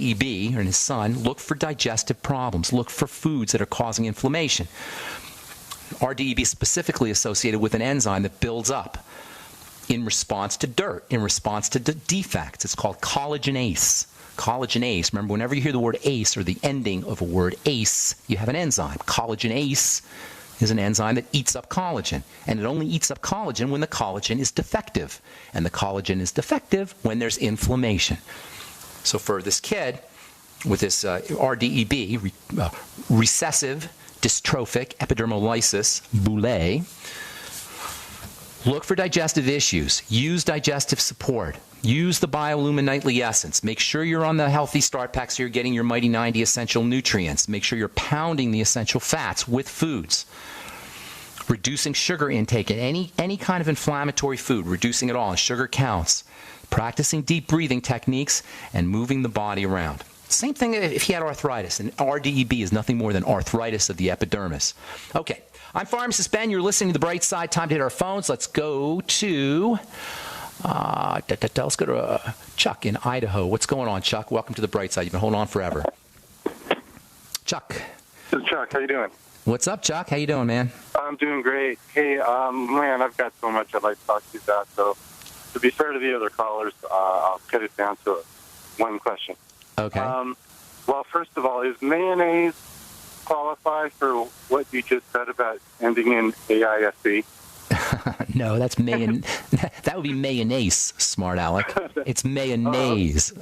RDEB, and his son, look for digestive problems. Look for foods that are causing inflammation. RDEB is specifically associated with an enzyme that builds up in response to dirt, in response to defects. It's called collagenase. Collagenase. Remember, whenever you hear the word ACE or the ending of a word ACE, you have an enzyme. Collagenase is an enzyme that eats up collagen. And it only eats up collagen when the collagen is defective. And the collagen is defective when there's inflammation. So for this kid with this RDEB, recessive dystrophic epidermolysis bullosa, look for digestive issues. Use digestive support. Use the Biolumin Nightly Essence. Make sure you're on the Healthy Start Pack so you're getting your Mighty 90 essential nutrients. Make sure you're pounding the essential fats with foods. Reducing sugar intake in any kind of inflammatory food, reducing it all, and sugar counts. Practicing deep breathing techniques and moving the body around. Same thing if he had arthritis, and RDEB is nothing more than arthritis of the epidermis. Okay, I'm Pharmacist Ben. You're listening to The Bright Side. Time to hit our phones. Let's go to Chuck in Idaho. What's going on, Chuck? Welcome to The Bright Side. You've been holding on forever. Chuck. This is Chuck. How you doing? What's up, Chuck? How you doing, man? I'm doing great. Hey, man, I've got so much I'd like to talk to you about. So, to be fair to the other callers, I'll cut it down to one question. Okay. Well, first of all, is mayonnaise qualify for what you just said about ending in AISE? No, that's that would be mayonnaise, smart aleck. It's mayonnaise.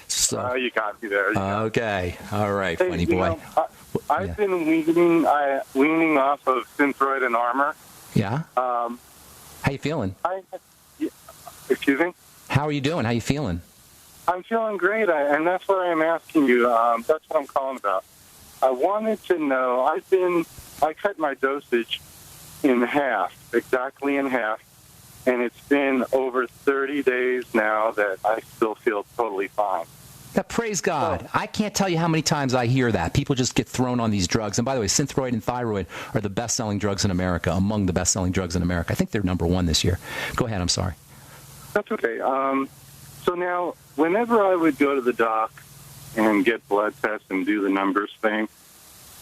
So, you got me there. Okay. All right, funny boy. I've been weaning off of Synthroid and Armor. Yeah? How you feeling? Excuse me? How are you doing? How you feeling? I'm feeling great, and that's what I'm asking you. That's what I'm calling about. I wanted to know, I cut my dosage in half, exactly in half, and it's been over 30 days now that I still feel totally fine. Praise God. I can't tell you how many times I hear that. People just get thrown on these drugs. And by the way, Synthroid and Thyroid are the best-selling drugs in America, among the best-selling drugs in America. I think they're number one this year. Go ahead. I'm sorry. That's okay. So now, whenever I would go to the doc and get blood tests and do the numbers thing,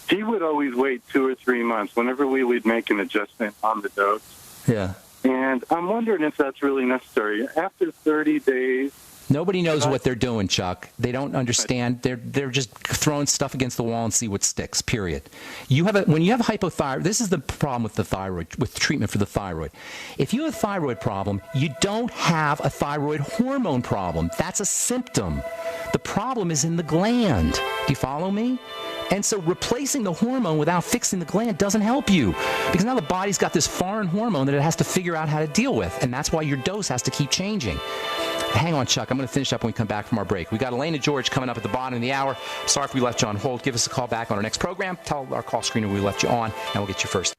he would always wait 2 or 3 months whenever we would make an adjustment on the dose. Yeah. And I'm wondering if that's really necessary. After 30 days... Nobody knows what they're doing, Chuck. They don't understand. They're just throwing stuff against the wall and see what sticks, period. When you have hypothyroid, this is the problem with the thyroid, with treatment for the thyroid. If you have a thyroid problem, you don't have a thyroid hormone problem. That's a symptom. The problem is in the gland. Do you follow me? And so replacing the hormone without fixing the gland doesn't help you, because now the body's got this foreign hormone that it has to figure out how to deal with, and that's why your dose has to keep changing. Hang on, Chuck. I'm going to finish up when we come back from our break. We got Elena George coming up at the bottom of the hour. Sorry if we left you on hold. Give us a call back on our next program. Tell our call screener we left you on, and we'll get you first.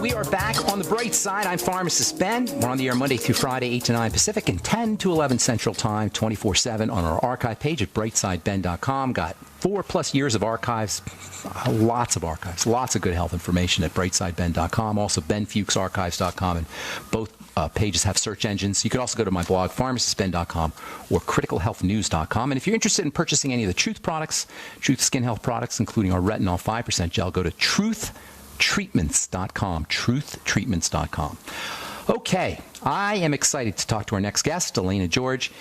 We are back on The Bright Side. I'm Pharmacist Ben. We're on the air Monday through Friday, 8 to 9 Pacific and 10 to 11 Central Time, 24/7 on our archive page at brightsideben.com. Got 4+ years of archives, lots of good health information at brightsideben.com. Also, benfuchsarchives.com, and both pages have search engines. You can also go to my blog, pharmacistben.com or criticalhealthnews.com. And if you're interested in purchasing any of the Truth products, Truth Skin Health products, including our retinol 5% gel, go to truthtreatments.com, truthtreatments.com. Okay, I am excited to talk to our next guest. Elena George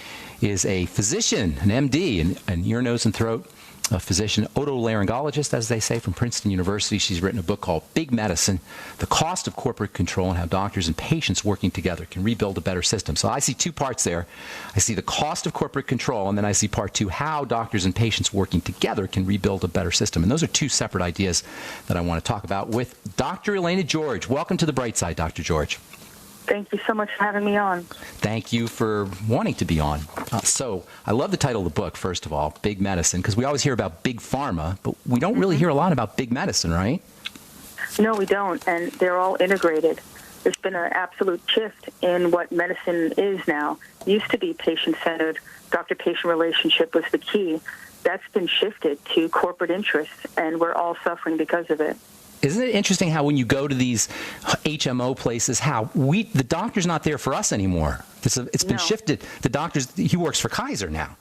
is a physician, an MD, an ear, nose, and throat physician, otolaryngologist, as they say, from Princeton University. She's written a book called Big Medicine, The Cost of Corporate Control and How Doctors and Patients Working Together Can Rebuild a Better System. So I see two parts there. I see the cost of corporate control, and then I see part two, how doctors and patients working together can rebuild a better system. And those are two separate ideas that I want to talk about with Dr. Elena George. Welcome to The Bright Side, Dr. George. Thank you so much for having me on. Thank you for wanting to be on. So I love the title of the book, first of all, Big Medicine, because we always hear about big pharma, but we don't really hear a lot about big medicine, right? No, we don't, and they're all integrated. There's been an absolute shift in what medicine is now. It used to be patient-centered, doctor-patient relationship was the key. That's been shifted to corporate interests, and we're all suffering because of it. Isn't it interesting how when you go to these HMO places, how the doctor's not there for us anymore? It's been shifted. The doctor's, he works for Kaiser now.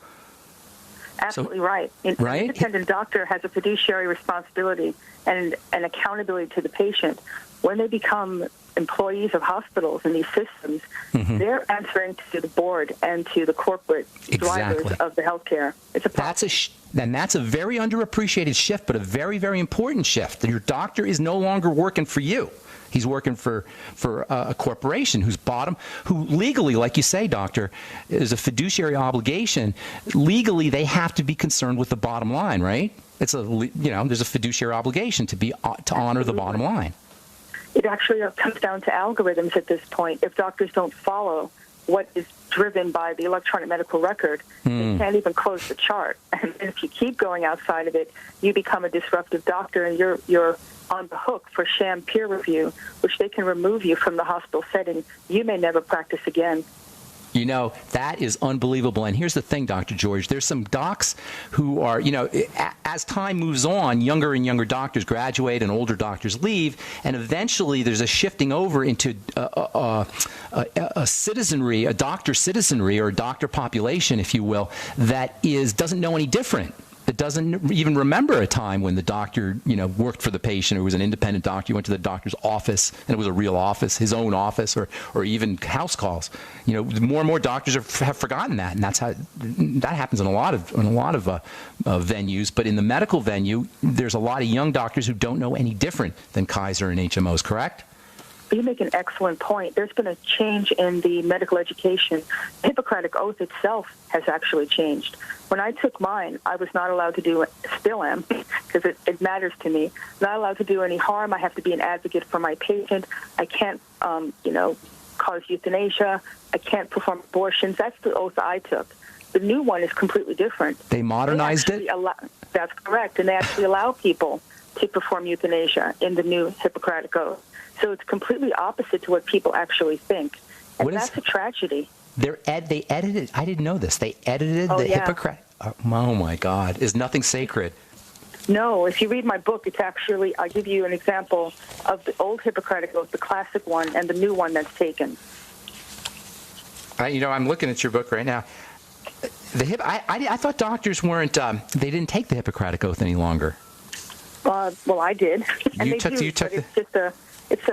Absolutely right. An independent doctor has a fiduciary responsibility and an accountability to the patient. When they become employees of hospitals and these systems, they're answering to the board and to the corporate drivers of the healthcare. It's a that's a very underappreciated shift, but a very, very important shift. Your doctor is no longer working for you. He's working for a corporation who legally, like you say, doctor, is a fiduciary obligation. Legally, they have to be concerned with the bottom line, right? There's a fiduciary obligation to honor the bottom line. It actually comes down to algorithms at this point. If doctors don't follow what is driven by the electronic medical record, they can't even close the chart. And if you keep going outside of it, you become a disruptive doctor, and you're on the hook for sham peer review, which they can remove you from the hospital setting. You may never practice again. You know, that is unbelievable. And here's the thing, Dr. George. There's some docs who are, as time moves on, younger and younger doctors graduate and older doctors leave. And eventually there's a shifting over into a citizenry, a doctor citizenry or a doctor population, if you will, that doesn't know any different. That doesn't even remember a time when the doctor, worked for the patient, or was an independent doctor. You went to the doctor's office, and it was a real office, his own office, or even house calls. More and more doctors have forgotten that, and that happens in a lot of venues. But in the medical venue, there's a lot of young doctors who don't know any different than Kaiser and HMOs. Correct? You make an excellent point. There's been a change in the medical education. The Hippocratic Oath itself has actually changed. When I took mine, I was not allowed to do, still am, because it matters to me, not allowed to do any harm. I have to be an advocate for my patient. I can't, cause euthanasia. I can't perform abortions. That's the oath I took. The new one is completely different. They modernized it? That's correct. And they actually allow people to perform euthanasia in the new Hippocratic Oath. So it's completely opposite to what people actually think. And that's a tragedy. They edited, I didn't know this, they edited the Hippocratic. Oh, my God. Is nothing sacred? No. If you read my book, it's actually, I'll give you an example of the old Hippocratic Oath, the classic one, and the new one that's taken. I'm looking at your book right now. I thought doctors weren't, they didn't take the Hippocratic Oath any longer. Well, I did. And it's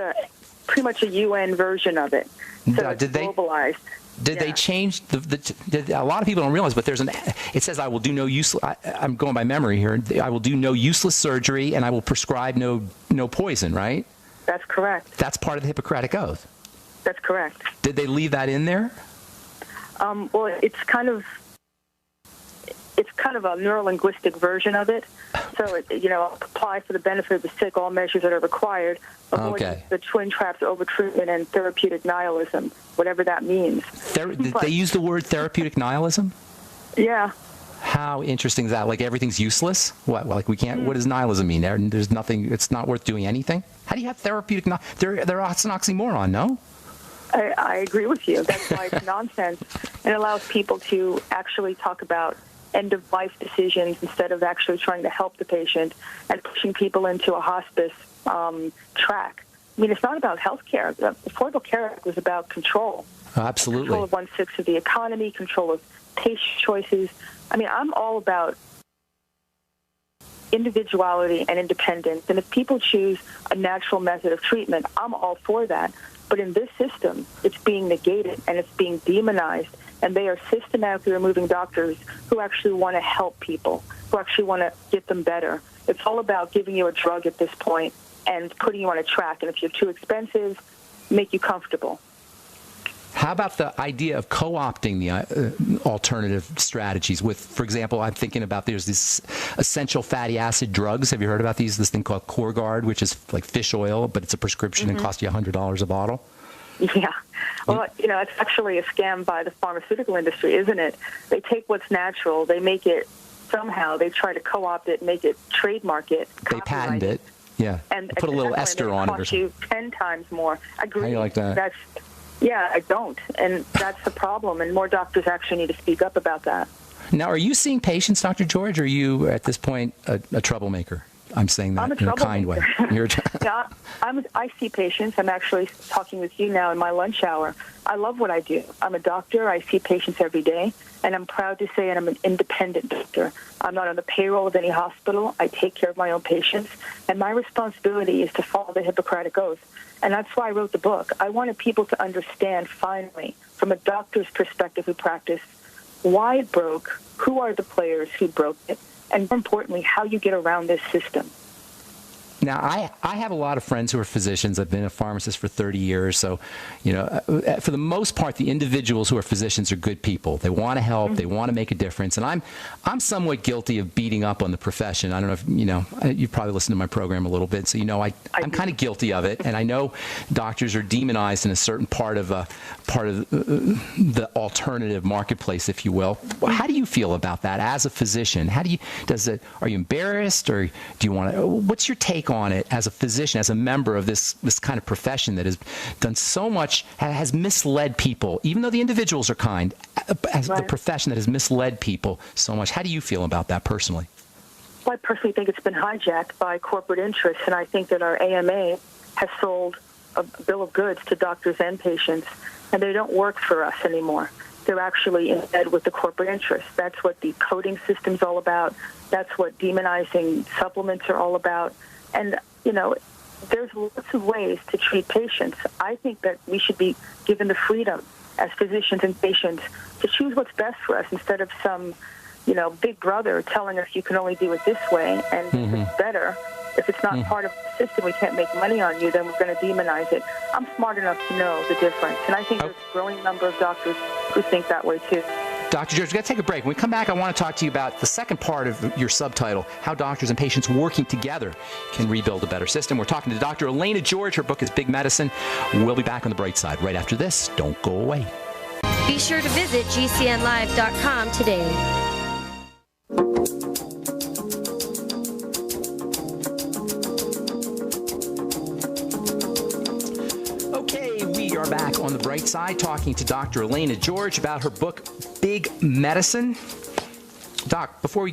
pretty much a UN version of it. So it's globalized. Did they change a lot of people don't realize, but it says, I will do no useless, I'm going by memory here, I will do no useless surgery, and I will prescribe no poison, right? That's correct. That's part of the Hippocratic Oath. That's correct. Did they leave that in there? Well, it's kind of a neurolinguistic version of it. So, apply for the benefit of the sick all measures that are required, avoid the twin traps, overtreatment, and therapeutic nihilism, whatever that means. They use the word therapeutic nihilism? Yeah. How interesting is that? Like everything's useless? What? Like we can't? What does nihilism mean? There's nothing. It's not worth doing anything. How do you have therapeutic? It's an oxymoron, no? I agree with you. That's why it's nonsense. It allows people to actually talk about end-of-life decisions instead of actually trying to help the patient and pushing people into a hospice track. I mean, it's not about health care. The Affordable Care Act was about control. Absolutely. Control of 1/6 of the economy, control of patient choices. I mean, I'm all about individuality and independence. And if people choose a natural method of treatment, I'm all for that. But in this system, it's being negated and it's being demonized. And they are systematically removing doctors who actually want to help people, who actually want to get them better. It's all about giving you a drug at this point and putting you on a track. And if you're too expensive, make you comfortable. How about the idea of co-opting the alternative strategies with, for example, I'm thinking about there's these essential fatty acid drugs. Have you heard about these? This thing called Corgard, which is like fish oil, but it's a prescription and costs you $100 a bottle. Yeah. Well, it's actually a scam by the pharmaceutical industry, isn't it? They take what's natural, they make it somehow, they try to co-opt it, make it, trademark it, they patent it. Yeah. And put a little ester on it or something. You 10 times more. I agree. How do you like that? I don't. And that's the problem. And more doctors actually need to speak up about that. Now, are you seeing patients, Dr. George, or are you, at this point, a troublemaker? I'm saying that I'm a in a kind way. Yeah, I see patients. I'm actually talking with you now in my lunch hour. I love what I do. I'm a doctor. I see patients every day, and I'm proud to say I'm an independent doctor. I'm not on the payroll of any hospital. I take care of my own patients, and my responsibility is to follow the Hippocratic Oath. And that's why I wrote the book. I wanted people to understand, finally, from a doctor's perspective who practice, why it broke, who are the players who broke it, and more importantly, how you get around this system. Now, I have a lot of friends who are physicians. I've been a pharmacist for 30 years. So, for the most part, the individuals who are physicians are good people. They want to help. They want to make a difference. And I'm somewhat guilty of beating up on the profession. I don't know if, you've probably listened to my program a little bit. So, I'm kind of guilty of it. And I know doctors are demonized in a certain part of the alternative marketplace, if you will. How do you feel about that as a physician? Are you embarrassed, or do you want to, what's your take on it as a physician, as a member of this kind of profession that has done so much, has misled people, even though the individuals are kind, as the profession that has misled people so much? How do you feel about that personally? Well, I personally think it's been hijacked by corporate interests, and I think that our AMA has sold a bill of goods to doctors and patients, and they don't work for us anymore. They're actually in bed with the corporate interests. That's what the coding system's all about. That's what demonizing supplements are all about. And, there's lots of ways to treat patients. I think that we should be given the freedom as physicians and patients to choose what's best for us instead of some, big brother telling us you can only do it this way, and if it's better, if it's not part of the system, we can't make money on you, then we're going to demonize it. I'm smart enough to know the difference, and I think there's a growing number of doctors who think that way too. Dr. George, we've got to take a break. When we come back, I want to talk to you about the second part of your subtitle, How Doctors and Patients Working Together Can Rebuild a Better System. We're talking to Dr. Elena George. Her book is Big Medicine. We'll be back on the bright side right after this. Don't go away. Be sure to visit GCNlive.com today. We are back on the bright side talking to Dr. Elena George about her book, Big Medicine. Doc, before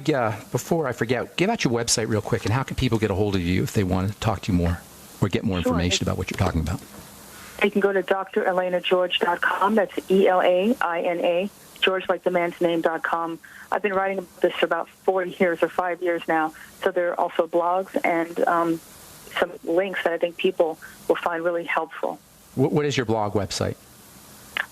I forget, give out your website real quick, and how can people get a hold of you if they want to talk to you more or get more information about what you're talking about? They can go to drelenageorge.com. That's ELAINA, George like the man's name.com. I've been writing about this for about 4 years or 5 years now, so there are also blogs and some links that I think people will find really helpful. What is your blog website?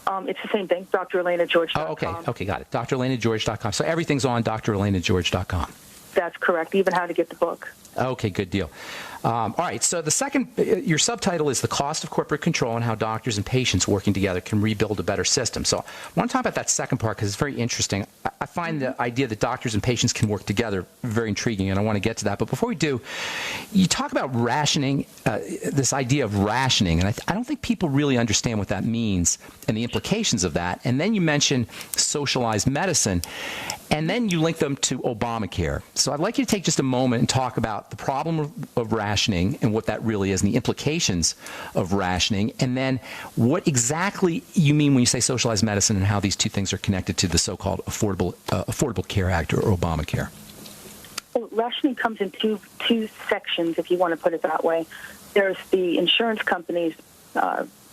It's the same thing, drelenageorge.com. Oh, okay, got it. drelenageorge.com. So everything's on drelenageorge.com. That's correct, even how to get the book. Okay, good deal. All right, so the second, your subtitle is The Cost of Corporate Control and How Doctors and Patients Working Together Can Rebuild a Better System. So I want to talk about that second part because it's very interesting. I find the idea that doctors and patients can work together very intriguing, and I want to get to that. But before we do, you talk about rationing, this idea of rationing, and I don't think people really understand what that means and the implications of that. And then you mention socialized medicine, and then you link them to Obamacare. So I'd like you to take just a moment and talk about the problem of rationing and what that really is and the implications of rationing, and then what exactly you mean when you say socialized medicine and how these two things are connected to the so-called Affordable Care Act or Obamacare. Well, rationing comes in two sections, if you want to put it that way. There's the insurance companies'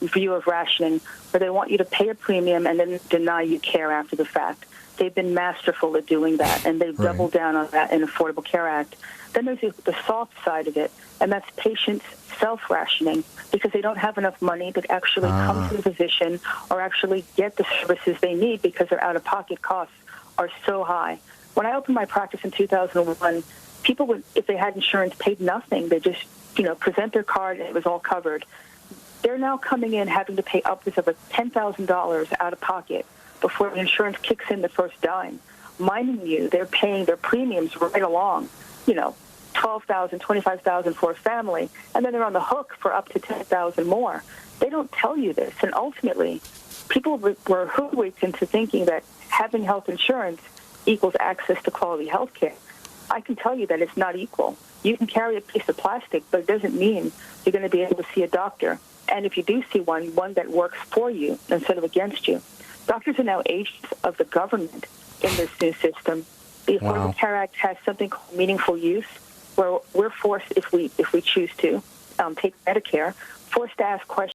view of rationing, where they want you to pay a premium and then deny you care after the fact. They've been masterful at doing that, and they've doubled down on that in the Affordable Care Act. Then there's the soft side of it, and that's patients self-rationing because they don't have enough money to actually come to the physician or actually get the services they need because their out-of-pocket costs are so high. When I opened my practice in 2001, people would, if they had insurance, paid nothing. They just, present their card and it was all covered. They're now coming in having to pay upwards of $10,000 out of pocket before the insurance kicks in the first dime. Minding you, they're paying their premiums right along, $12,000, $25,000 for a family, and then they're on the hook for up to $10,000 more. They don't tell you this, and ultimately, people were hoodwinked into thinking that having health insurance equals access to quality health care. I can tell you that it's not equal. You can carry a piece of plastic, but it doesn't mean you're going to be able to see a doctor. And if you do see one that works for you instead of against you. Doctors are now agents of the government in this new system. The Affordable Care Act has something called meaningful use. where we're forced, if we choose to take Medicare, forced to ask questions